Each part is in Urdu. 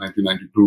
1992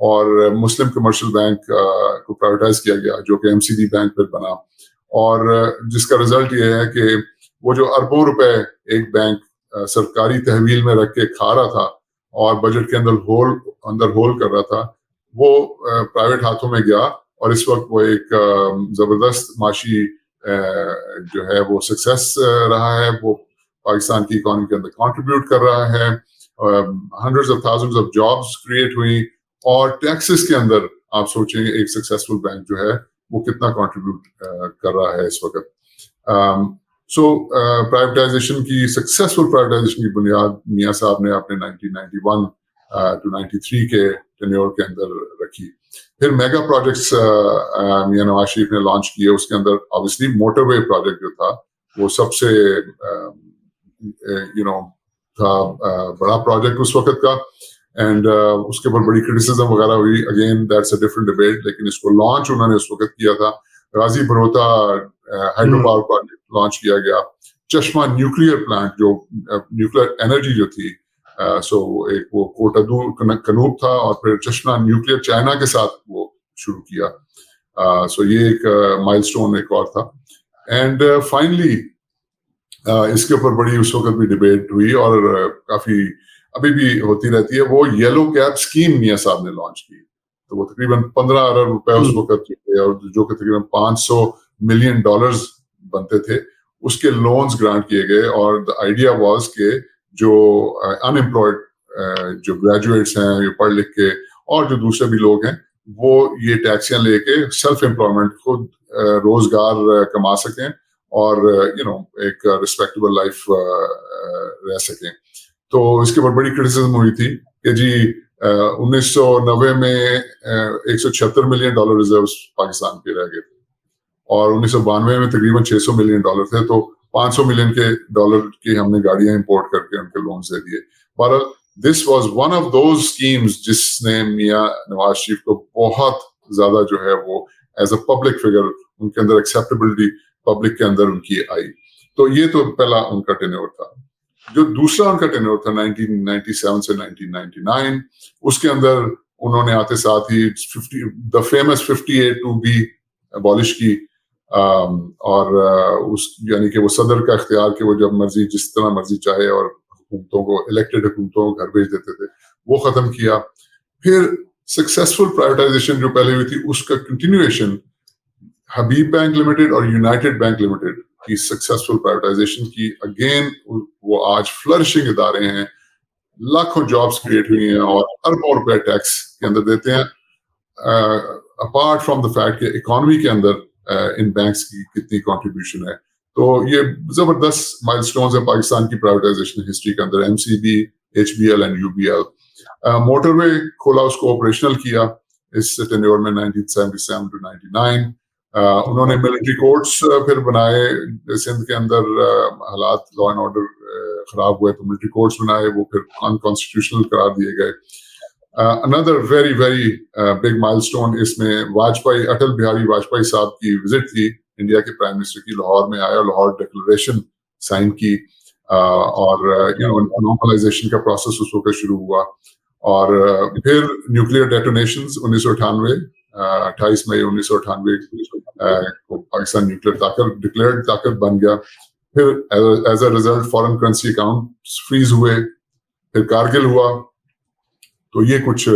اور مسلم کمرشل بینک کو پرائیویٹائز کیا گیا جو کہ MCB بینک پھر بنا, اور جس کا رزلٹ یہ ہے کہ وہ جو اربوں روپے ایک بینک سرکاری تحویل میں رکھ کے کھا رہا تھا اور بجٹ کے اندر ہول کر رہا تھا, وہ پرائیویٹ ہاتھوں میں گیا, اور اس وقت وہ ایک زبردست معاشی جو ہے وہ سکسیس رہا ہے, وہ پاکستان کی اکانومی کے اندر کنٹریبیوٹ کر رہا ہے, hundreds of thousands of jobs create ہوئی, اور ٹیکسز کے اندر آپ سوچیں ایک سکسیسفل بینک جو ہے وہ کتنا کنٹریبیوٹ کر رہا ہے اس وقت. سو پرائیویٹائزیشن کی سکسیسفل پرائیویٹائزیشن کی بنیاد میاں صاحب نے اپنے 1991 to 93 کے ٹینیور کے اندر رکھی. پھر میگا پروجیکٹس میاں نواز شریف نے لانچ کیے, اس کے اندر obviously موٹر وے پروجیکٹ جو تھا وہ سب سے تھا بڑا پروجیکٹ اس وقت کا, اینڈ اس کے اوپر بڑی کرٹیسزم وغیرہ ہوئی, again that's a different debate, لیکن اس کو لانچ انہوں نے اس وقت کیا تھا. غازی بروتا ہائیڈرو پاور پروجیکٹ لانچ کیا گیا, چشمہ نیوکلیئر پلانٹ جو نیوکلیئر انرجی جو تھی, سو ایک وہ کوٹادو کنوب تھا, اور پھر چشمہ نیوکلیئر چائنا کے ساتھ وہ شروع کیا, سو یہ ایک مائل سٹون ایک اور تھا. اینڈ فائنلی اس کے اوپر بڑی اس وقت بھی ڈبیٹ ہوئی اور کافی ابھی بھی ہوتی رہتی ہے, وہ یلو کیپ اسکیم میاں صاحب نے لانچ کی. تو وہ تقریباً 15 ارب روپے اس وقت اور جو کہ تقریباً $500 ملین بنتے تھے, اس کے لونز گرانٹ کیے گئے. اور آئیڈیا واز کہ جو ان امپلائڈ جو گریجویٹس ہیں, جو پڑھ لکھ کے اور جو دوسرے بھی لوگ ہیں, وہ یہ ٹیکسیاں لے کے سیلف امپلائمنٹ خود روزگار کما سکیں اور ایک ریسپیکٹیبل لائف رہ سکیں. تو اس کے اوپر بڑی کرٹیسزم ہوئی تھی کہ جی 1990 میں $176 ملین ریزروز پاکستان کے رہ گئے تھے, اور 1992 میں تقریباً $600 ملین تھے, تو $500 ملین کی ہم نے گاڑیاں امپورٹ کر کے ان کے لونز دے دیے. بہرحال this was one of those schemes جس نے میاں نواز شریف کو بہت زیادہ جو ہے وہ as a public figure in کے اندر ایکسیپٹیبلٹی پبلک کے اندر ان کی آئی. تو یہ تو پہلا ان کا ٹینیور تھا. جو دوسرا ان کا ٹینیور تھا 1997 سے 1999, اس کے اندر انہوں نے آتے ساتھ ہی دا فیمس 58(2)B ابالش کی, اور اس یعنی کہ وہ صدر کا اختیار کہ وہ جب مرضی جس طرح مرضی چاہے اور حکومتوں کو الیکٹڈ حکومتوں کو گھر بھیج دیتے تھے, وہ ختم کیا. پھر سکسیسفل پرائیویٹائزیشن جو پہلے ہوئی تھی اس کا کنٹینیویشن حبیب بینک لمیٹڈ اور یونائٹڈ بینک لمیٹڈ کی سکسیسفل پرائیویٹائزیشن کی. اگین وہ آج فلرشنگ ادارے ہیں, لاکھوں جابس کریٹ ہوئی ہیں اور اربوں روپے ٹیکس کے اندر دیتے ہیں, اپارٹ فرام دا فیکٹ کہ اکانومی کے اندر ان بینکس کی کتنی کنٹریبیوشن ہے. تو یہ زبردست مائل سٹونز ہیں پاکستان کی پرائیویٹائزیشن ہسٹری کے اندر. MCB, HBL and UBL. Motorway کھولا, اس کو آپریشنل کیا اس ٹینیور میں 1977 to 99. انہوں نے ملٹری کورٹس پھر بنائے, سندھ کے اندر حالات لا اینڈ آرڈر خراب ہوئے تو ملٹری کورٹس بنائے, وہ پھر انکانسٹیٹیوشنل قرار دیے گئے. another very very big milestone اس میں واجپئی, اٹل بہاری واجپئی صاحب کی وزٹ تھی انڈیا کے پرائم منسٹر کی, لاہور میں آیا, لاہور ڈکلریشن سائن کی, اور نارملائزیشن کا پروسیس اس وقت شروع ہوا. اور پھر نیوکلیئر ڈیٹونیشنز 1998 28 مئی 1998 کو پاکستان نیوکلیئر طاقت ڈکلیئرڈ طاقت بن گیا. پھر as a result foreign currency account freeze ہوئے, پھر کارگل ہوا. تو یہ کچھ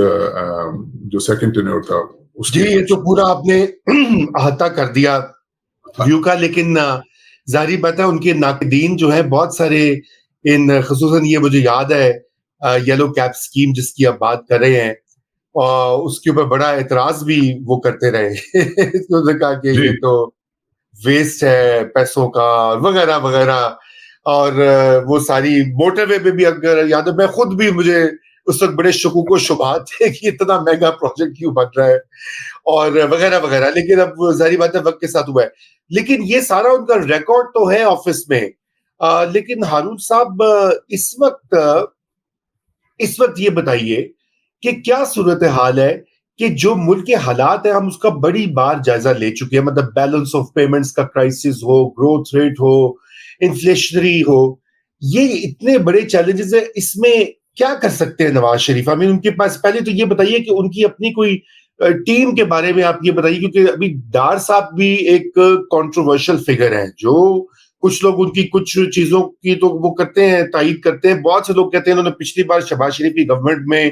جو سیکنڈ ٹینیور تھا اس جی, یہ تو پورا آپ نے احاطہ کر دیا ویو کا, لیکن ظاہری بات ہے ان کے ناقدین جو ہے بہت سارے, ان خصوصاً یہ مجھے یاد ہے یلو کیپ اسکیم جس کی آپ بات کر رہے ہیں, اور اس کے اوپر بڑا اعتراض بھی وہ کرتے رہے. انہوں نے کہا کہ یہ تو ویسٹ ہے پیسوں کا وغیرہ وغیرہ. اور وہ ساری موٹر وے پہ بھی اگر یاد ہے, میں خود بھی مجھے اس وقت بڑے شکوک و شبہات تھے کہ اتنا میگا پروجیکٹ کیوں بن رہا ہے اور وغیرہ وغیرہ. لیکن اب ظاہری بات ہے وقت کے ساتھ ہوا ہے. لیکن یہ سارا ان کا ریکارڈ تو ہے آفس میں. لیکن ہارون صاحب اس وقت یہ بتائیے کہ کیا صورتحال ہے کہ جو ملک کے حالات ہیں ہم اس کا بڑی بار جائزہ لے چکے ہیں, مطلب بیلنس آف پیمنٹس کا کرائسس ہو, گروتھ ریٹ ہو, انفلیشنری ہو, یہ اتنے بڑے چیلنجز ہیں. اس میں کیا کر سکتے ہیں نواز شریف؟ ان کے پاس پہلے تو یہ بتائیے کہ ان کی اپنی کوئی ٹیم کے بارے میں آپ یہ بتائیے، کیونکہ ابھی ڈار صاحب بھی ایک کنٹروورشل فگر ہیں، جو کچھ لوگ ان کی کچھ چیزوں کی تو وہ کرتے ہیں، تائید کرتے ہیں، بہت سے لوگ کہتے ہیں انہوں نے پچھلی بار شہباز شریف کی گورنمنٹ میں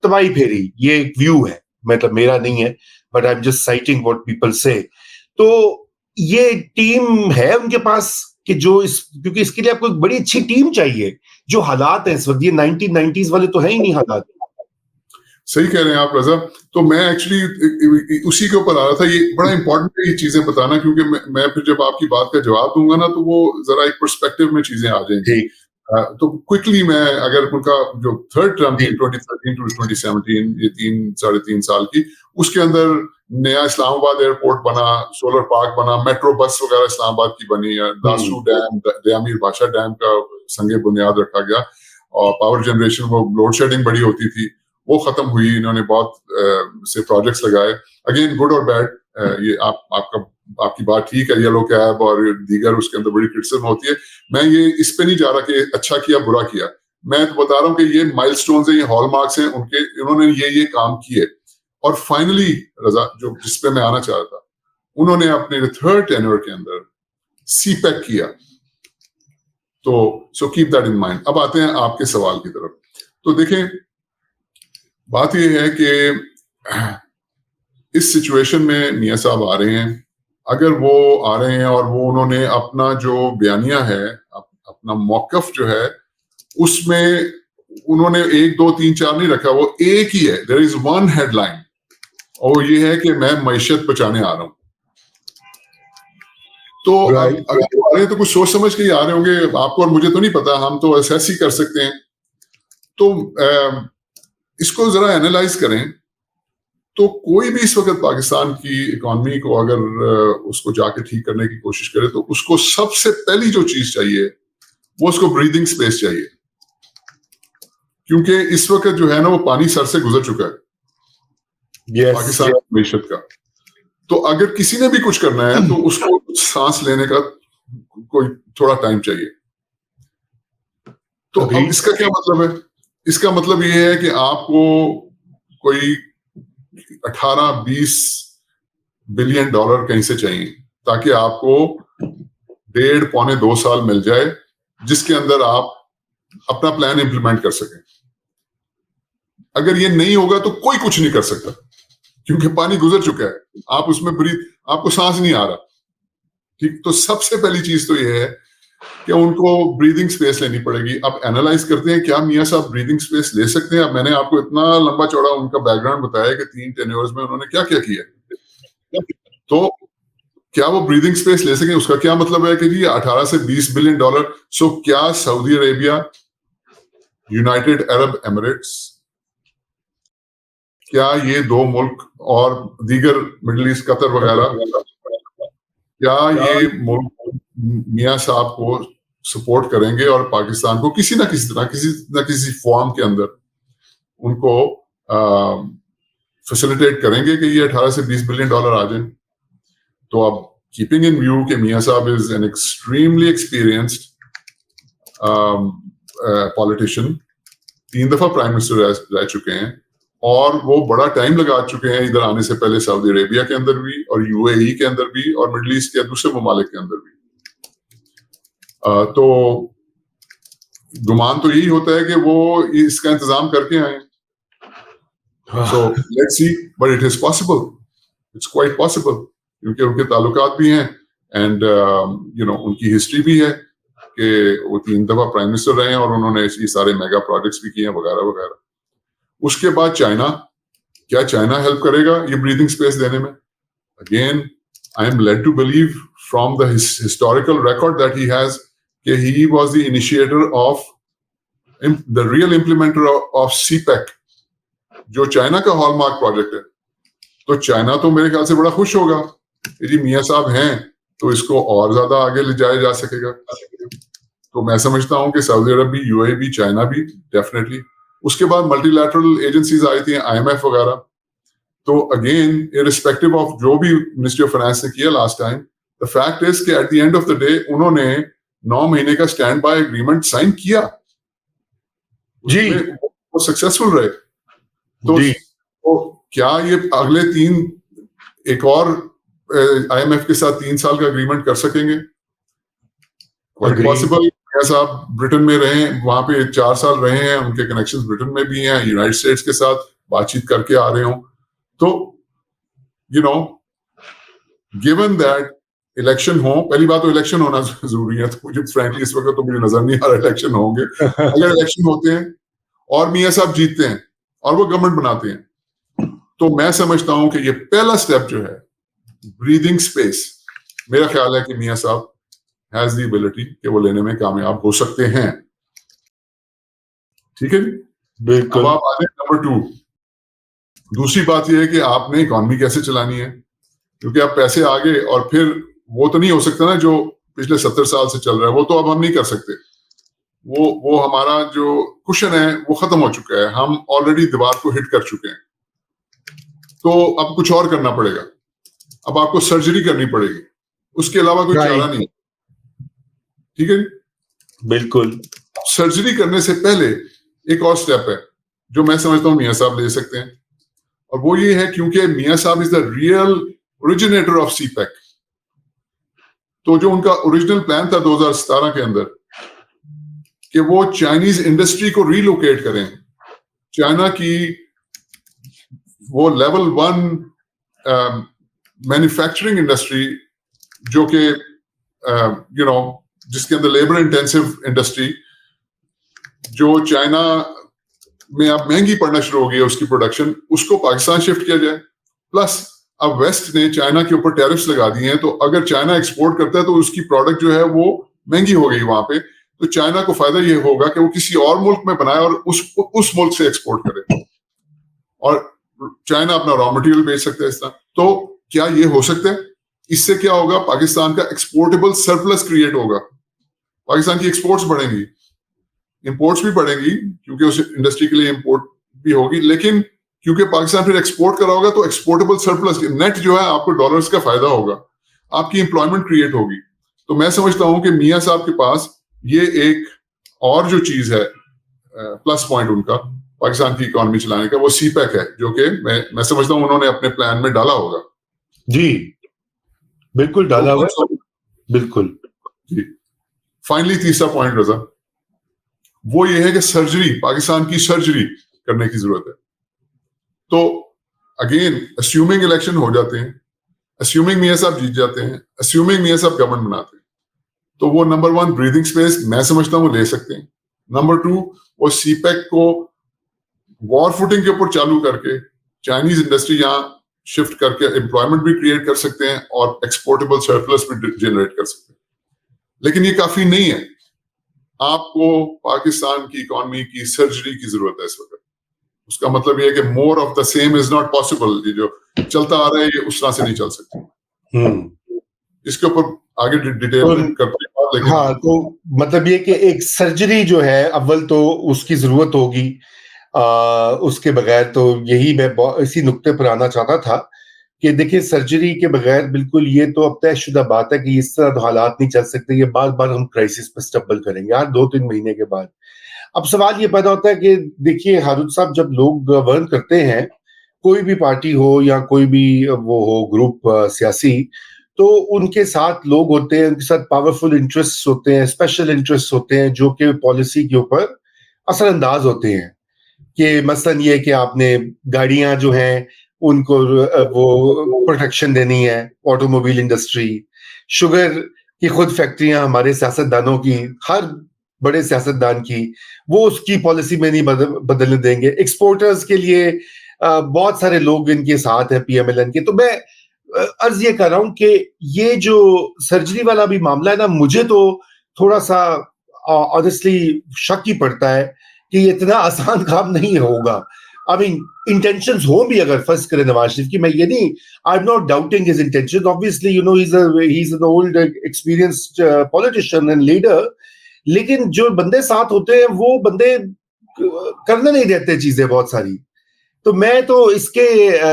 تباہی پھیری. یہ ایک ویو ہے، مطلب میرا نہیں ہے، but I am just sighting what people سے. تو یہ ٹیم ہے ان کے پاس کہ جو کیونکہ اس کے لیے آپ کو ایک بڑی اچھی ٹیم چاہیے. جو حالات ہیں اس وقت، یہ 1990s والے تو ہیں ہی نہیں حالات. صحیح کہہ رہے ہیں آپ رضا. تو میں ایکچولی اسی کے اوپر آ رہا تھا. یہ بڑا امپورٹنٹ ہے یہ چیزیں بتانا، کیونکہ میں پھر جب آپ کی بات کا جواب دوں گا نا تو وہ ذرا ایک پرسپیکٹو میں چیزیں آ جائیں گی. تو کوئکلی میں اگر ان کا جو تھرڈ ٹرم تھی 2013 to 2017، یہ 3.5 سال کی، اس کے اندر نیا اسلام آباد ایئرپورٹ بنا، سولر پارک بنا، میٹرو بس وغیرہ اسلام آباد کی بنی، داسو ڈیم، دیامیر بادشاہ ڈیم کا سنگ بنیاد رکھا گیا، اور پاور جنریشن، وہ لوڈ شیڈنگ بڑی ہوتی تھی، وہ ختم ہوئی. انہوں نے بہت سے پروجیکٹس لگائے. اگین گڈ اور بیڈ، یہ آپ کی بات ٹھیک ہے. یلو کیب اور دیگر اس کے اندر بڑی کرٹیسزم ہوتی ہے. میں یہ اس پہ نہیں جا رہا کہ اچھا کیا برا کیا، میں تو بتا رہا ہوں کہ یہ مائل سٹونز ہیں، یہ ہال مارکس ہیں ان کے. انہوں نے یہ کام کیے. اور فائنلی رضا، جس پہ میں آنا چاہ رہا تھا، انہوں نے اپنے تھرڈ ٹینور کے اندر سی پیک کیا. تو so keep that in mind. اب آتے ہیں آپ کے سوال کی طرف. تو دیکھیں، بات یہ ہے کہ اس سچویشن میں میاں صاحب آ رہے ہیں. اگر وہ آ رہے ہیں اور وہ انہوں نے اپنا جو بیانیہ ہے، اپنا موقف جو ہے، اس میں انہوں نے 1 2 3 4 نہیں رکھا، وہ ایک ہی ہے. دیر از ون ہیڈ لائن، اور وہ یہ ہے کہ میں معیشت بچانے آ رہا ہوں. تو اگر آ رہے ہیں تو کچھ سوچ سمجھ کے ہی آ رہے ہوں گے. آپ کو اور مجھے تو نہیں پتا، ہم تو ایسے ہی کر سکتے ہیں. تو اس کو ذرا اینالائز کریں تو کوئی بھی اس وقت پاکستان کی اکانومی کو اگر اس کو جا کے ٹھیک کرنے کی کوشش کرے تو اس کو سب سے پہلی جو چیز چاہیے وہ اس کو بریدنگ سپیس چاہیے. کیونکہ اس وقت جو ہے نا وہ پانی سر سے گزر چکا ہے پاکستان کی معیشت کا. تو اگر کسی نے بھی کچھ کرنا ہے تو اس کو سانس لینے کا کوئی تھوڑا ٹائم چاہیے. تو اب اس کا کیا مطلب ہے؟ اس کا مطلب یہ ہے کہ آپ کو کوئی 18-20 بلین ڈالر کہیں سے چاہیے تاکہ آپ کو 1.5-2 سال مل جائے جس کے اندر آپ اپنا پلان امپلیمنٹ کر سکیں. اگر یہ نہیں ہوگا تو کوئی کچھ نہیں کر سکتا کیونکہ پانی گزر چکا ہے. آپ اس میں آپ کو سانس نہیں آ رہا. ٹھیک، تو سب سے پہلی چیز تو یہ ہے کہ ان کو بریدنگ سپیس لینی پڑے گی. اب اینالائز کرتے ہیں کیا میاں صاحب بریدنگ سپیس لے سکتے ہیں. اب میں نے آپ کو اتنا لمبا چوڑا ان کا بیک گراؤنڈ بتایا کہ 3 ٹینیورز میں انہوں نے کیا کیا کیا. تو کیا وہ بریدنگ سپیس لے سکیں؟ اس کا کیا مطلب ہے کہ جی 18 سے 20 بلین ڈالر. سو کیا Saudi Arabia, United Arab Emirates, کیا یہ 2 ملک اور دیگر مڈل ایسٹ، قطر وغیرہ، کیا یہ ملک میاں صاحب کو سپورٹ کریں گے اور پاکستان کو کسی نہ کسی طرح، کسی نہ کسی فارم کے اندر ان کو فیسیلیٹیٹ کریں گے کہ یہ 18 سے 20 بلین ڈالر آ جائیں؟ تو اب کیپنگ ان ویو کہ میاں صاحب is an extremely experienced politician, 3 دفعہ پرائم منسٹر رہ چکے ہیں، اور وہ بڑا ٹائم لگا چکے ہیں ادھر آنے سے پہلے سعودی عربیہ کے اندر بھی اور UAE کے اندر بھی اور مڈل ایسٹ کے دوسرے ممالک کے اندر بھی. تو گمان تو یہی ہوتا ہے کہ وہ اس کا انتظام کر کے آئیں. So let's see, but it is possible. It's quite possible. کیونکہ ان کے تعلقات بھی ہیں اینڈ ان کی ہسٹری بھی ہے کہ وہ 3 دفعہ پرائم منسٹر رہے ہیں اور انہوں نے یہ سارے میگا پروجیکٹس بھی کیے ہیں وغیرہ وغیرہ. اس کے بعد چائنا، کیا چائنا ہیلپ کرے گا یہ بریدنگ سپیس دینے میں؟ Again I am led to believe from the historical record that he has کہ he was the initiator of the real implementer of CPEC جو چائنا کا ہال مارک پروجیکٹ ہے. تو چائنا تو میرے خیال سے بڑا خوش ہوگا کہ جی میاں صاحب ہیں تو اس کو اور زیادہ آگے لے جایا جا سکے گا. تو میں سمجھتا ہوں کہ سعودی عرب بھی، UAE بھی، چائنا بھی ڈیفینیٹلی. اس کے بعد ملٹی لیٹرل ایجنسیز آئی تھیں، IMF وغیرہ. تو اگین ارسپیکٹو آف جو بھی منسٹری آف فائنانس نے کیا last time, the fact is کہ at the end of the day انہوں نے 9 مہینے کا اسٹینڈ بائی اگریمنٹ سائن کیا. جی وہ سکسیسفل رہے. تو کیا یہ اگلے ایک اور IMF کے ساتھ 3 سال کا اگریمنٹ کر سکیں گے؟ Quite possible. صاحب برٹن میں رہے ہیں, وہاں پہ 4 سال رہے ہیں, ان کے کنیکشن برٹن میں بھی ہیں, یونائٹڈ اسٹیٹس کے ساتھ بات چیت کر کے آ رہے ہوں. تو given that الیکشن ہوں, پہلی بات تو الیکشن ہونا ضروری ہے. تو مجھے فرینکلی اس وقت تو مجھے نظر نہیں آ رہا الیکشن ہوں گے. اگر الیکشن ہوتے ہیں اور میاں صاحب جیتتے ہیں اور وہ گورنمنٹ بناتے ہیں, تو میں سمجھتا ہوں کہ یہ پہلا اسٹیپ جو ہے بریدنگ اسپیس, میرا خیال ہے کہ میاں صاحب ہیز دی ایبلٹی کہ وہ لینے میں کامیاب ہو سکتے ہیں. ٹھیک ہے جی, بالکل. اب آپ آ جائیں نمبر 2. دوسری بات یہ ہے کہ آپ نے اکانومی کیسے چلانی ہے, کیونکہ آپ پیسے آگے, اور پھر وہ تو نہیں ہو سکتا نا جو پچھلے 70 سال سے چل رہا ہے, وہ تو اب ہم نہیں کر سکتے. وہ ہمارا جو کشن ہے وہ ختم ہو چکا ہے, ہم آلریڈی دیوار کو ہٹ کر چکے ہیں. تو اب کچھ اور کرنا پڑے گا. اب آپ کو سرجری کرنی پڑے گی, اس کے علاوہ کوئی چارہ نہیں. ٹھیک ہے جی, بالکل. سرجری کرنے سے پہلے ایک اور سٹیپ ہے جو میں سمجھتا ہوں میاں صاحب لے سکتے ہیں, اور وہ یہ ہے کیونکہ میاں صاحب is the real originator of CPEC. تو جو ان کا اوریجنل پلان تھا 2017 کے اندر کہ وہ چائنیز انڈسٹری کو ریلوکیٹ کریں, چائنا کی وہ لیول 1 مینوفیکچرنگ انڈسٹری جو کہ جس کے اندر لیبر انٹینسو انڈسٹری جو چائنا میں اب مہنگی پڑنا شروع ہو گئی ہے اس کی پروڈکشن, اس کو پاکستان شفٹ کیا جائے. پلس اب ویسٹ نے چائنا کے اوپر ٹیرفس لگا دیے ہیں, تو اگر چائنا ایکسپورٹ کرتا ہے تو اس کی پروڈکٹ جو ہے وہ مہنگی ہو گئی وہاں پہ. تو چائنا کو فائدہ یہ ہوگا کہ وہ کسی اور ملک میں بنائے اور اس ملک سے ایکسپورٹ کرے, اور چائنا اپنا را مٹیریل بیچ سکتا ہے اس طرح. تو کیا یہ ہو سکتا ہے؟ اس سے کیا ہوگا, پاکستان کا ایکسپورٹیبل سرپلس کریٹ ہوگا, پاکستان کی ایکسپورٹس بڑھیں گی, امپورٹس بھی بڑھیں گی کیونکہ اس انڈسٹری کے لیے امپورٹ بھی ہوگی, لیکن کیونکہ پاکستان پھر ایکسپورٹ کرا ہوگا تو ایکسپورٹیبل سرپلس نیٹ جو ہے آپ کو ڈالرز کا فائدہ ہوگا, آپ کی امپلائمنٹ کریٹ ہوگی. تو میں سمجھتا ہوں کہ میاں صاحب کے پاس یہ ایک اور جو چیز ہے پلس پوائنٹ ان کا پاکستان کی اکانومی چلانے کا, وہ سی پیک ہے, جو کہ میں سمجھتا ہوں انہوں نے اپنے پلان میں ڈالا ہوگا. جی بالکل ڈالا ہوگا, بالکل جی. فائنلی تیسرا پوائنٹ رضا, وہ یہ ہے کہ سرجری, پاکستان کی سرجری کرنے کی ضرورت ہے. تو اگین اسیومنگ الیکشن ہو جاتے ہیں, اسیومنگ میاں صاحب جیت جاتے ہیں, اسیومنگ میاں صاحب گورنمنٹ بناتے ہیں, تو وہ نمبر 1 بریدنگ اسپیس میں سمجھتا ہوں لے سکتے ہیں. نمبر 2 وہ سی پیک کو وار فوٹنگ کے اوپر چالو کر کے چائنیز انڈسٹری یہاں شفٹ کر کے امپلائمنٹ بھی کریٹ کر سکتے ہیں اور ایکسپورٹیبل سرپلس بھی جنریٹ کر سکتے ہیں. لیکن یہ کافی نہیں ہے, آپ کو پاکستان کی اکانومی کی سرجری کی ضرورت ہے اس وقت. اس کا مطلب یہ ہے کہ more of the same is not possible. یہ جو چلتا آ رہا ہے یہ اس طرح سے نہیں چل سکتا. اس کے اوپر آگے ڈیٹیل کرتے ہیں. ہاں, تو مطلب یہ کہ ایک سرجری جو ہے اول تو اس کی ضرورت ہوگی, اس کے بغیر تو یہی میں اسی نقطے پر آنا چاہتا تھا کہ دیکھیں سرجری کے بغیر بالکل یہ تو اب طے شدہ بات ہے کہ اس طرح تو حالات نہیں چل سکتے. یہ بار بار ہم کرائسس پہ سٹبل کریں گے یار 2-3 مہینے کے بعد. اب سوال یہ پیدا ہوتا ہے کہ دیکھیے ہارون صاحب, جب لوگ گورن کرتے ہیں, کوئی بھی پارٹی ہو یا کوئی بھی وہ ہو گروپ سیاسی, تو ان کے ساتھ لوگ ہوتے ہیں, ان کے ساتھ پاورفل انٹرسٹ ہوتے ہیں, اسپیشل انٹرسٹ ہوتے ہیں جو کہ پالیسی کے اوپر اثر انداز ہوتے ہیں. کہ مثلاً یہ کہ آپ نے گاڑیاں جو ہیں ان کو وہ پروٹیکشن دینی ہے, آٹو موبائل انڈسٹری, شوگر کی خود فیکٹریاں ہمارے سیاستدانوں کی, ہر بڑے سیاستدان کی, وہ اس کی پالیسی میں نہیں بدلنے دیں گے. ایکسپورٹرز کے لیے بہت سارے لوگ ان کے ساتھ ہیں PMLN کے. تو میں عرض یہ کر رہا ہوں کہ یہ جو سرجری والا بھی معاملہ ہے نا, مجھے تو تھوڑا سا آنیسٹلی شک ہی پڑتا ہے کہ یہ اتنا آسان کام نہیں ہوگا. I mean, intentions ہوں بھی اگر فرض کرے نواز شریف کی, میں یہ نہیں, I'm not doubting his intentions. Obviously, you know, he's an old experienced politician and leader. لیکن جو بندے ساتھ ہوتے ہیں وہ بندے کرنے نہیں دیتے چیزیں بہت ساری. تو میں تو اس کے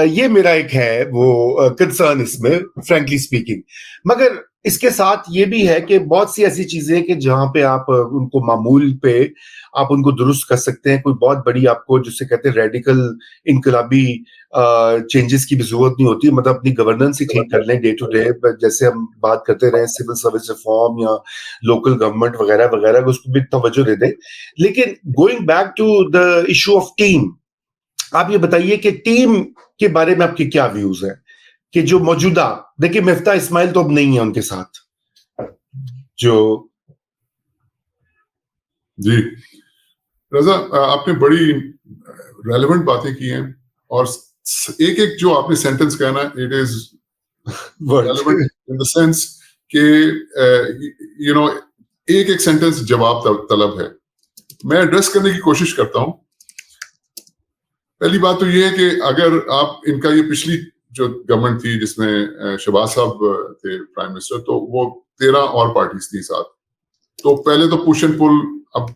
یہ میرا ایک ہے وہ کنسرن اس میں فرینکلی اسپیکنگ. مگر اس کے ساتھ یہ بھی ہے کہ بہت سی ایسی چیزیں کہ جہاں پہ آپ ان کو معمول پہ آپ ان کو درست کر سکتے ہیں. کوئی بہت بڑی آپ کو جسے کہتے ہیں ریڈیکل انقلابی چینجز کی بھی ضرورت نہیں ہوتی. مطلب اپنی گورننس ہی ٹھیک کر لیں ڈے ٹو ڈے, جیسے ہم بات کرتے رہے سول سروس ریفارم یا لوکل گورنمنٹ وغیرہ وغیرہ, اس کو بھی توجہ دے دیں. لیکن going back to the issue of team, آپ یہ بتائیے کہ ٹیم کے بارے میں آپ کے کیا ویوز ہیں کہ جو موجودہ, دیکھیے مفتاح اسماعیل تو اب نہیں ہے ان کے ساتھ جو. جی رضا, آپ نے بڑی ریلیونٹ باتیں کی ہیں, اور ایک ایک جو آپ نے سینٹنس کہا نا, it is relevant in the sense کہ یو نو ایک ایک سینٹنس جواب طلب ہے. میں ایڈریس کرنے کی کوشش کرتا ہوں. پہلی بات تو یہ ہے کہ اگر آپ ان کا یہ پچھلی جو گورنمنٹ تھی جس میں شہباز صاحب تھے پرائم منسٹر, تو وہ 13 اور پارٹیز تھی ساتھ. تو پہلے تو پش اینڈ پل, اب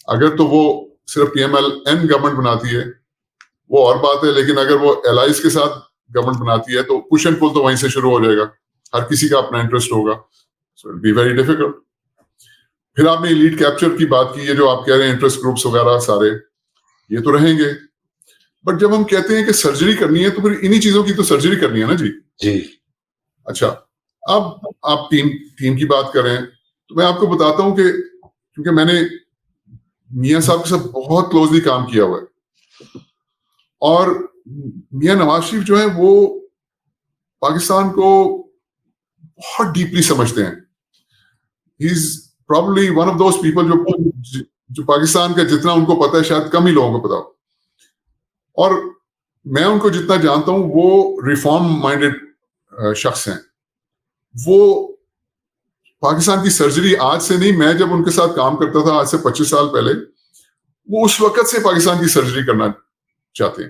اگر تو وہ صرف P M L N government بناتی ہے وہ اور بات ہے, لیکن اگر وہ الائز کے ساتھ گورنمنٹ بناتی ہے تو پش اینڈ پل تو وہیں سے شروع ہو جائے گا. ہر کسی کا اپنا انٹرسٹ ہوگا, so it be very difficult. پھر آپ نے لیڈ کیپچر کی بات کی ہے, جو آپ کہہ رہے ہیں انٹرسٹ گروپس وغیرہ سارے یہ تو رہیں گے, بٹ جب ہم کہتے ہیں کہ سرجری کرنی ہے تو پھر انہی چیزوں کی تو سرجری کرنی ہے نا جی. جی اچھا, اب آپ ٹیم کی بات کریں تو میں آپ کو بتاتا ہوں کہ کیونکہ میں نے میاں صاحب کے ساتھ بہت کلوزلی کام کیا ہوا ہے, اور میاں نواز شریف جو ہے وہ پاکستان کو بہت ڈیپلی سمجھتے ہیں. He is probably one of those people جو پاکستان کا جتنا ان کو پتا ہے شاید کم ہی لوگوں کو پتا ہو. اور میں ان کو جتنا جانتا ہوں وہ ریفارم مائنڈیڈ شخص ہیں. وہ پاکستان کی سرجری آج سے نہیں, میں جب ان کے ساتھ کام کرتا تھا آج سے 25 سال پہلے, وہ اس وقت سے پاکستان کی سرجری کرنا چاہتے ہیں,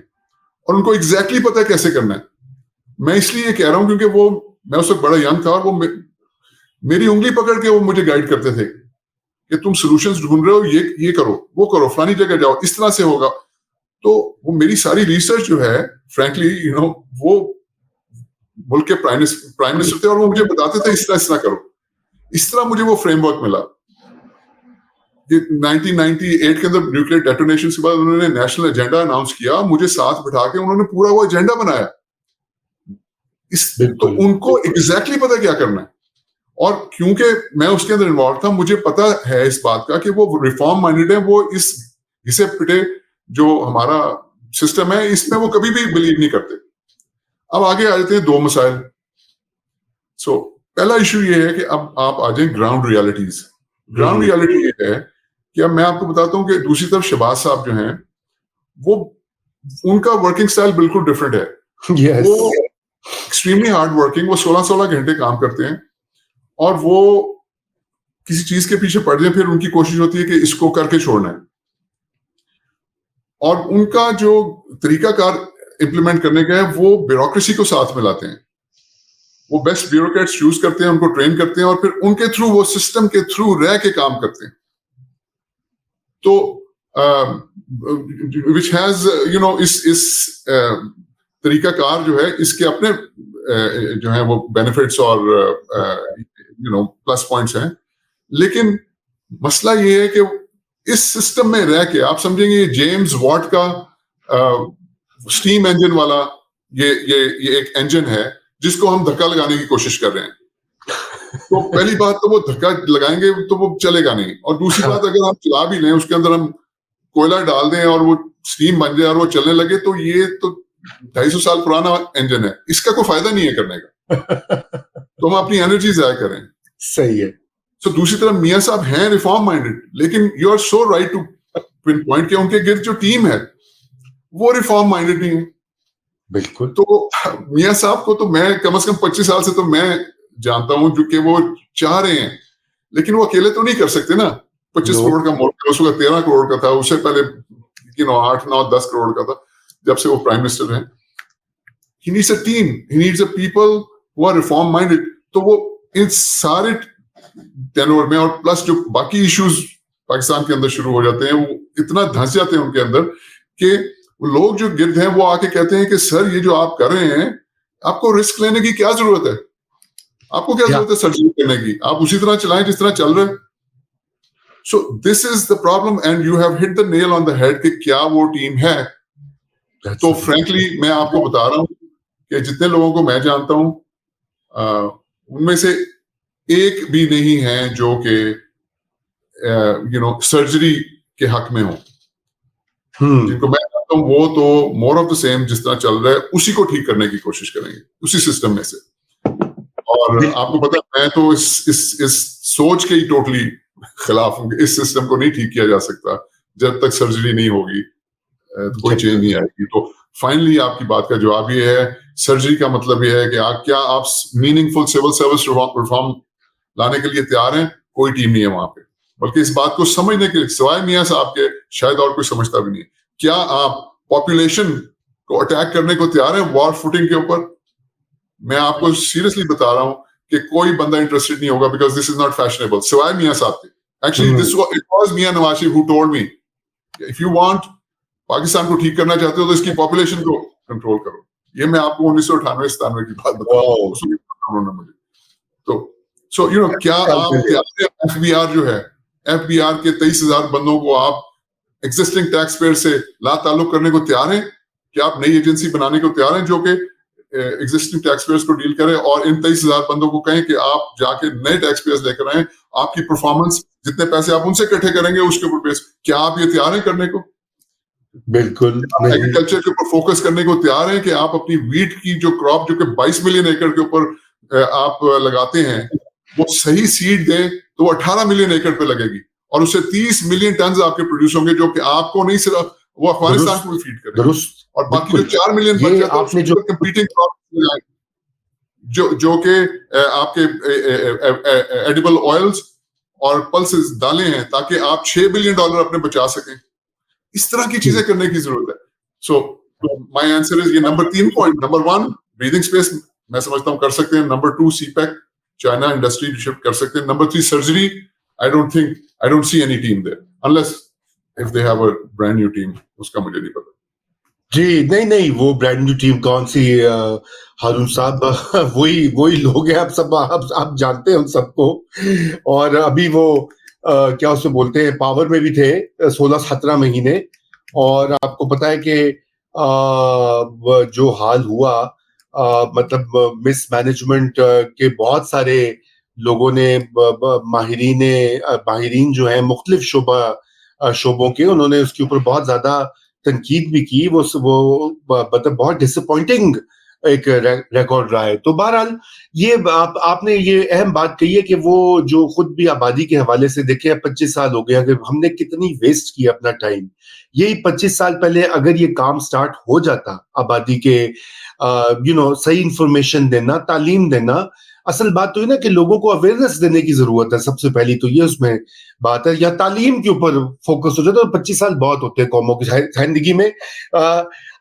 اور ان کو ایگزیکٹلی پتا ہے کیسے کرنا ہے. میں اس لیے یہ کہہ رہا ہوں کیونکہ وہ, میں اس وقت بڑا ینگ تھا, اور وہ میری انگلی پکڑ کے وہ مجھے گائیڈ کرتے تھے کہ تم سولوشنز ڈھونڈ رہے ہو, یہ کرو, وہ کرو, فلانی جگہ جاؤ, اس طرح سے ہوگا. تو وہ میری ساری ریسرچ جو ہے فرینکلی یو نو وہ ملک کے پرائم منسٹر تھے, اور وہ مجھے بتاتے تھے اس طرح کرو. اس طرح مجھے وہ فریم ورک ملا. 1998 کے اندر نیوکلیئر ڈیٹونیشن کے بعد انہوں نے نیشنل ایجنڈا اناؤنس کیا, مجھے ساتھ بٹھا کے انہوں نے پورا وہ ایجنڈا بنایا. تو ان کو ایگزیکٹلی پتا کیا کرنا ہے, اور کیونکہ میں اس کے اندر انوالو تھا مجھے پتا ہے اس بات کا کہ وہ ریفارم مائنڈیڈ ہے. وہ اس گھسے پٹے جو ہمارا سسٹم ہے اس میں وہ کبھی بھی بلیو نہیں کرتے. اب آگے آ جاتے ہیں دو مسائل. سو پہلا ایشو یہ ہے کہ اب آپ آ جائیں گراؤنڈ ریالٹیز. گراؤنڈ ریالٹی یہ ہے کہ اب میں آپ کو بتاتا ہوں کہ دوسری طرف شہباز صاحب جو ہیں وہ ان کا ورکنگ سٹائل بالکل ڈفرینٹ ہے. وہ ایکسٹریملی ہارڈ ورکنگ, وہ 16 گھنٹے کام کرتے ہیں, اور وہ کسی چیز کے پیچھے پڑ جائیں پھر ان کی کوشش ہوتی ہے کہ اس کو کر کے چھوڑنا ہے. اور ان کا جو طریقہ کار امپلیمنٹ کرنے کا ہے وہ بیوروکریسی کو ساتھ میں لاتے ہیں. وہ بیسٹ بیوروکریٹس چوز کرتے ہیں, ان کو ٹرین کرتے ہیں, اور پھر ان کے تھرو وہ سسٹم کے تھرو رہ کے کام کرتے ہیں. تو وچ ہیز یو نو اس طریقہ کار جو ہے اس کے اپنے جو ہیں وہ بینیفٹس اور یو نو پلس پوائنٹس ہیں. لیکن مسئلہ یہ ہے کہ اس سسٹم میں رہ کے آپ سمجھیں گے یہ جیمز واٹ کا اسٹیم انجن والا یہ ایک انجن ہے جس کو ہم دھکا لگانے کی کوشش کر رہے ہیں. تو پہلی بات تو وہ دھکا لگائیں گے تو وہ چلے گا نہیں, اور دوسری بات اگر ہم چلا بھی لیں اس کے اندر ہم کوئلہ ڈال دیں اور وہ اسٹیم بن جائے اور وہ چلنے لگے تو یہ تو 250 سال پرانا انجن ہے, اس کا کوئی فائدہ نہیں ہے کرنے کا. تو ہم اپنی انرجی ضائع کریں. صحیح ہے. سو دوسری طرف میاں صاحب ہیں ریفارم مائنڈیڈ, لیکن you are so right to pinpoint کہ ان کے گرد جو ٹیم ہے وہ ریفارم مائنڈیڈ نہیں ہے. بالکل. تو میاں صاحب کو تو میں کم از کم 25 سال سے تو میں جانتا ہوں جو کہ وہ چاہ رہے ہیں, لیکن وہ اکیلے تو نہیں کر سکتے نا. 25 کروڑ کا ملک اس وقت 13 کروڑ کا تھا, اس سے پہلے 8, 9, 10 کروڑ کا تھا جب سے وہ پرائم منسٹر ہیں. He needs a team, he needs a people who are reform minded. تو وہ ان سارے ٹینور میں, اور پلس جو باقی ایشوز پاکستان کے اندر شروع ہو جاتے ہیں وہ اتنا دھنس جاتے ہیں ان کے اندر کہ لوگ جو گرد ہیں وہ آ کے کہتے ہیں کہ سر یہ جو آپ کر رہے ہیں آپ کو رسک لینے کی کیا ضرورت ہے, آپ کو کیا ضرورت ہے سرجری کرنے کی, آپ اسی طرح چلائیں جس طرح چل رہے. So this is the problem and you have hit the nail on the head کہ کیا وہ ٹیم ہے. تو فرینکلی میں آپ کو بتا رہا ہوں کہ جتنے لوگوں کو میں جانتا ہوں ان میں سے ایک بھی نہیں ہے جو کہ سرجری کے حق میں ہوں. جن کو میں جانتا ہوں وہ تو مور آف دا سیم جس طرح چل رہا ہے اسی کو ٹھیک کرنے کی کوشش کریں گے اسی سسٹم میں سے. اور آپ کو پتا میں تو اس سوچ کے ہی ٹوٹلی خلاف ہوں کہ اس سسٹم کو نہیں ٹھیک کیا جا سکتا جب تک سرجری نہیں ہوگی کوئی چینج نہیں آئے گی. تو فائنلی آپ کی بات کا جواب یہ ہے سرجری کا مطلب یہ ہے کہ کیا آپ میننگ فل سول سروس ریفارم لانے کے لیے تیار ہیں؟ کوئی ٹیم نہیں ہے وہاں پہ, بلکہ اس بات کو سمجھنے کے سوائے میاں صاحب کے شاید اور کوئی سمجھتا بھی نہیں. کیا آپ پاپولیشن کو اٹیک کرنے کو تیار ہیں وار فوٹنگ کے اوپر؟ میں آپ کو سیریسلی بتا رہا ہوں کہ کوئی بندہ انٹرسٹڈ نہیں ہوگا because this is not fashionable سوائے میاں صاحب کے. Actually this was Mian Nawaz Sharif who told me if you want Pakistan کو ٹھیک کرنا چاہتے ہو تو اس کی پاپولیشن کو کنٹرول کرو. یہ میں آپ کو 1998-97 کی بات بتا رہا ہوں مجھے. تو سو کیا آپ ایف بی آر جو ہے ایف بی آر کے 23,000 بندوں کو آپ ایگزسٹنگ ٹیکس پیئر سے لا تعلق کرنے کو تیار ہیں؟ کیا آپ نئی ایجنسی بنانے کو تیار ہیں جو کہ ایگزسٹنگ ٹیکس پیئرس کو ڈیل کرے اور ان 23,000 بندوں کو کہیں کہ آپ جا کے نئے ٹیکس پیئرس لے کر آئیں, آپ کی پرفارمنس جتنے پیسے آپ ان سے اکٹھے کریں گے اس کے اوپر بیس, کیا آپ یہ تیار ہیں کرنے کو؟ بالکل ایگریکلچر کے اوپر فوکس کرنے کو تیار ہیں کہ آپ اپنی ویٹ کی جو کراپ جو کہ 22 ملین ایکڑ کے اوپر آپ لگاتے ہیں وہ صحیح سیڈ دیں تو وہ 18 ملین ایکڑ پہ لگے گی اور اس سے 30 ملین ٹنز آپ کے پروڈیوس ہوں گے جو کہ آپ کو نہیں صرف وہ افغانستان کو بھی فیڈ کریں گے اور باقی جو 4 ملین بچ جاتا ہے جو کمپیٹنگ کراپ جو کہ آپ کے ایڈیبل آئلز اور پلسز ڈالے ہیں تاکہ آپ $6 بلین اپنے بچا سکیں. اس طرح کی چیزیں کرنے کی ضرورت ہے. سو مائی آنسر از یہ number 3 point. Number 1 breathing space میں سمجھتا ہوں کر سکتے ہیں. Number 2 CPEC China industry shift کر سکتے ہیں. Number 3 surgery I don't see any team there unless if they have a brand new team. اس کا مجھے نہیں پتا. جی نہیں وہ برانڈ نیو ٹیم کون سی ہارون صاحب وہی لوگ ہیں آپ جانتے ہیں ان سب کو. اور ابھی وہ کیا اسے بولتے ہیں پاور میں بھی تھے 16-17 مہینے. اور آپ کو پتا ہے کہ جو حال ہوا مطلب مس مینجمنٹ کے بہت سارے لوگوں نے ماہرین جو ہیں مختلف شعبوں کے انہوں نے اس کے اوپر بہت زیادہ تنقید بھی کی. وہ مطلب بہت ڈس اپوائنٹنگ ایک ریکارڈ رہا ہے. تو بہرحال یہ آپ نے یہ اہم بات کہی ہے کہ وہ جو خود بھی آبادی کے حوالے سے دیکھیں 25 سال ہو گئے اگر ہم نے کتنی ویسٹ کیا اپنا ٹائم. یہی 25 سال پہلے اگر یہ کام سٹارٹ ہو جاتا آبادی کے صحیح انفارمیشن دینا تعلیم دینا. اصل بات تو ہے نا کہ لوگوں کو اویئرنیس دینے کی ضرورت ہے. سب سے پہلی تو یہ اس میں بات ہے یا تعلیم کے اوپر فوکس ہو جاتا ہے. 25 سال بہت ہوتے ہیں قوموں کی زندگی میں.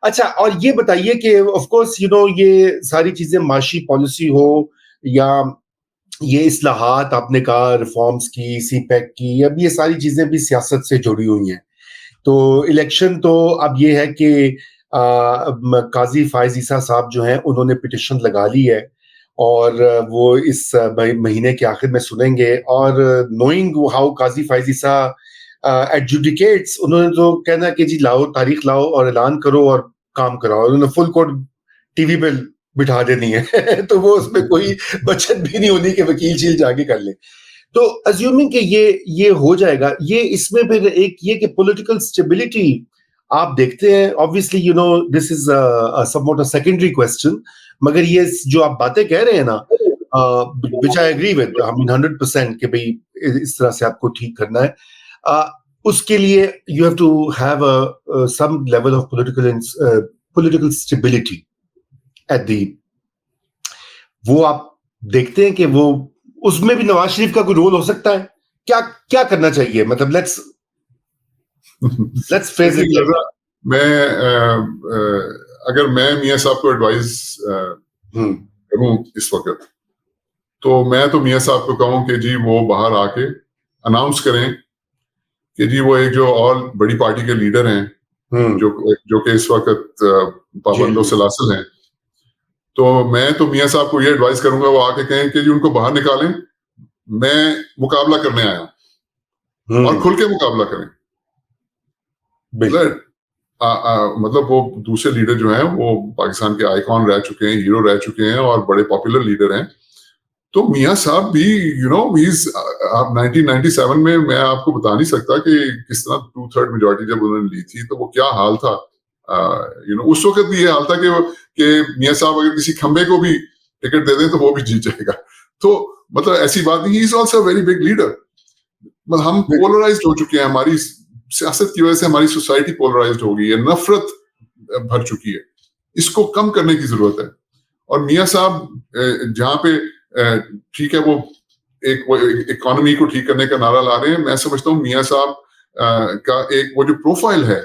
اچھا اور یہ بتائیے کہ آف کورس یہ ساری چیزیں معاشی پالیسی ہو یا یہ اصلاحات آپ نے کہا ریفارمز کی سی پیک کی اب یہ ساری چیزیں بھی سیاست سے جڑی ہوئی ہیں. تو الیکشن تو اب یہ ہے کہ قاضی فائز عیسیٰ صاحب جو ہیں انہوں نے پٹیشن لگا لی ہے اور وہ اس مہینے کے آخر میں سنیں گے. اور نوئنگ ہاؤ قاضی فائز عیسیٰ ایڈجوڈیکیٹس انہوں نے تو کہنا کہ جی لاؤ تاریخ لاؤ اور اعلان کرو اور کام کراؤ. انہوں نے فل کوٹ ٹی وی پہ بٹھا دینی ہے تو وہ اس میں کوئی بچت بھی نہیں ہونی کہ وکیل شیل جا کے کر لیں. تو اسیومنگ کہ یہ ہو جائے گا یہ اس میں پھر ایک یہ کہ پولیٹیکل اسٹیبلٹی آپ دیکھتے ہیں obviously this is somewhat a secondary question مگر یہ جو آپ باتیں کہہ رہے ہیں نا which I agree with 100% کہ بھئی اس طرح سے آپ کو ٹھیک کرنا ہے. اس کے لیے you have to have some level of political stability at the وہ آپ دیکھتے ہیں کہ وہ اس میں بھی نواز شریف کا کوئی رول ہو سکتا ہے. کیا کرنا چاہیے مطلب let's phrase it like that. میں اگر میں میاں صاحب کو ایڈوائز کروں اس وقت تو میں تو میاں صاحب کو کہوں کہ جی وہ باہر آ کے اناؤنس کریں کہ جی وہ ایک جو اور بڑی پارٹی کے لیڈر ہیں جو کہ اس وقت پابند و سلاسل ہیں. تو میں تو میاں صاحب کو یہ ایڈوائز کروں گا وہ آ کے کہیں کہ جی ان کو باہر نکالیں, میں مقابلہ کرنے آیا ہوں, اور کھل کے مقابلہ کریں. مطلب وہ دوسرے لیڈر جو ہیں وہ پاکستان کے آئیکن رہ چکے ہیں, ہیرو رہ چکے ہیں اور بڑے پاپولر لیڈر ہیں. تو میاں صاحب بھی 1997 میں آپ کو بتا نہیں سکتا کہ کس طرح 2/3 میجورٹی جب انہوں نے لی تھی تو وہ کیا حال تھا. اس وقت بھی یہ حال تھا کہ میاں صاحب اگر کسی کھمبے کو بھی ٹکٹ دے دیں تو وہ بھی جیت جائے گا. تو مطلب ایسی بات نہیں, he is also very big leader. مطلب ہم پولرائزڈ ہو چکے ہیں, ہماری سیاست کی وجہ سے ہماری سوسائٹی پولرائزڈ ہو گئی ہے, نفرت بھر چکی ہے. اس کو کم کرنے کی ضرورت ہے. اور میاں صاحب جہاں پہ ٹھیک ہے وہ ایک اکانومی کو ٹھیک کرنے کا نعرہ لا رہے ہیں, میں سمجھتا ہوں میاں صاحب کا ایک وہ جو پروفائل ہے,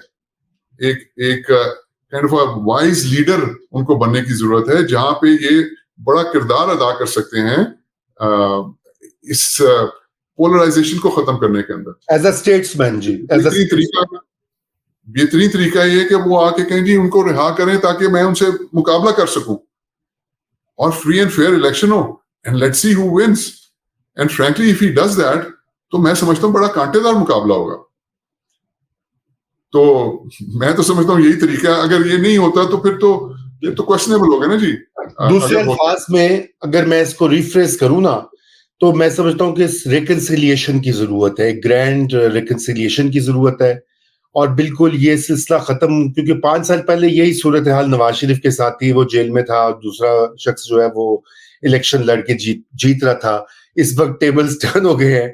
ایک kind of a wise leader in کو بننے کی ضرورت ہے, جہاں پہ یہ بڑا کردار ادا کر سکتے ہیں اس پولرائزیشن کو ختم کرنے کے اندر. ایز اے اسٹیٹسمین جی, بہترین طریقہ یہ ہے کہ وہ آ کے کہیں جی ان کو رہا کریں تاکہ میں ان سے مقابلہ کر سکوں, اور فری اینڈ فیئر الیکشن ہو, and let's see who wins. And frankly if he does that تو میں سمجھتا ہوں بڑا کانٹے دار مقابلہ ہوگا. تو میں تو سمجھتا ہوں یہی طریقہ ہے. اگر یہ نہیں ہوتا تو پھر تو یہ تو کوشچنیبل ہوگا نا جی. دوسرے الفاظ میں اگر میں اس کو ریفریز کروں نا تو میں سمجھتا ہوں کہ ریکنسیلیشن کی ضرورت ہے, گرینڈ ریکنسیلیشن کی ضرورت ہے. اور بالکل یہ سلسلہ ختم, کیونکہ 5 سال پہلے یہی صورتحال نواز شریف کے ساتھ تھی, وہ جیل میں تھا, اور دوسرا شخص جو ہے وہ الیکشن لڑ کے جیت رہا تھا. اس وقت ٹیبلز ٹرن ہو گئے ہیں.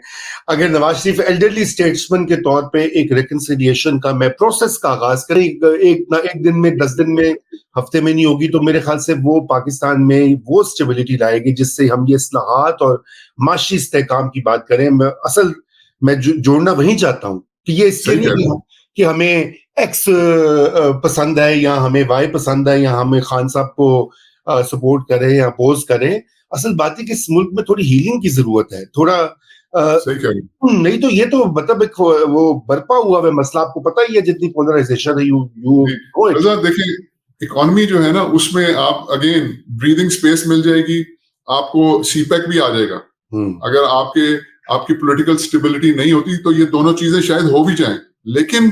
اگر نواز شریف ایلڈرلی اسٹیٹسمن کے طور پہ ایک ریکنسیلیشن کا میں پروسیس کا آغاز کریں, ایک دن میں 10 دن میں ہفتے میں نہیں ہوگی, تو میرے خیال سے وہ پاکستان میں وہ اسٹیبلٹی لائے گی جس سے ہم یہ اصلاحات اور معاشی استحکام کی بات کریں. میں جوڑنا وہیں چاہتا ہوں کہ یہ اس لیے نہیں کہ ہمیں ایکس پسند ہے یا ہمیں وائی پسند ہے یا ہمیں خان صاحب کو سپورٹ کریں یا اپوز کریں. اصل بات ہے کہ اس ملک میں تھوڑی ہیلنگ کی ضرورت ہے, تھوڑا نہیں تو یہ تو مطلب ایک وہ برپا ہوا ہے مسئلہ, آپ کو پتہ ہی ہے جتنی پولرائزیشن ہے. دیکھیں اکانومی جو ہے نا اس میں آپ اگین بریدنگ اسپیس مل جائے گی, آپ کو سی پیک بھی آ جائے گا. اگر آپ کی پولیٹیکل اسٹیبلٹی نہیں ہوتی تو یہ دونوں چیزیں شاید ہو بھی جائیں, لیکن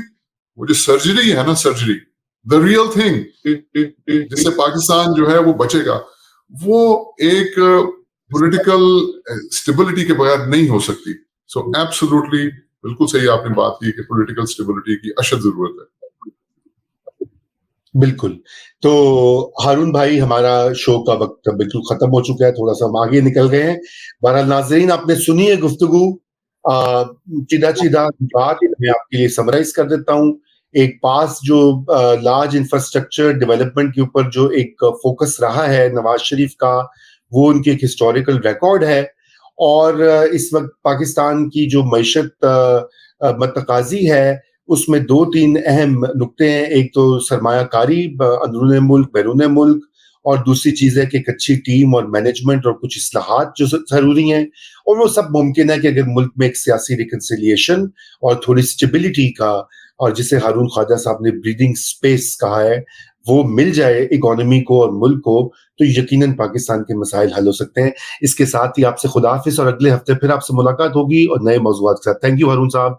وہ جو سرجری ہے نا, سرجری دا ریئل تھنگ جس سے پاکستان جو ہے وہ بچے گا, وہ ایک پولیٹیکل اسٹیبلٹی کے بغیر نہیں ہو سکتی. سو ایبسولوٹلی بالکل صحیح آپ نے بات کی کہ پولیٹیکل اسٹیبلٹی کی اشد ضرورت ہے. بالکل. تو ہارون بھائی ہمارا شو کا وقت بالکل ختم ہو چکا ہے, تھوڑا سا ہم آگے نکل گئے ہیں. بہرحال ناظرین آپ نے سنی ہے گفتگو, چیدہ بات میں آپ کے لیے سمرائز کر دیتا ہوں. ایک پاس جو لارج انفراسٹرکچر ڈیولپمنٹ کے اوپر جو ایک فوکس رہا ہے نواز شریف کا, وہ ان کی ایک ہسٹوریکل ریکارڈ ہے. اور اس وقت پاکستان کی جو معیشت متقاضی ہے اس میں 2-3 اہم نقطے ہیں. ایک تو سرمایہ کاری اندرون ملک بیرون ملک, اور دوسری چیز ہے کہ ایک اچھی ٹیم اور مینجمنٹ اور کچھ اصلاحات جو ضروری ہیں. اور وہ سب ممکن ہے کہ اگر ملک میں ایک سیاسی ریکنسیلیشن اور تھوڑی اسٹیبلٹی کا, اور جسے ہارون خواجہ صاحب نے بریدنگ سپیس کہا ہے, وہ مل جائے اکانومی کو اور ملک کو, تو یقیناً پاکستان کے مسائل حل ہو سکتے ہیں. اس کے ساتھ ہی آپ سے خدا حافظ, اور اگلے ہفتے پھر آپ سے ملاقات ہوگی اور نئے موضوعات کے ساتھ. تھینک یو ہارون صاحب.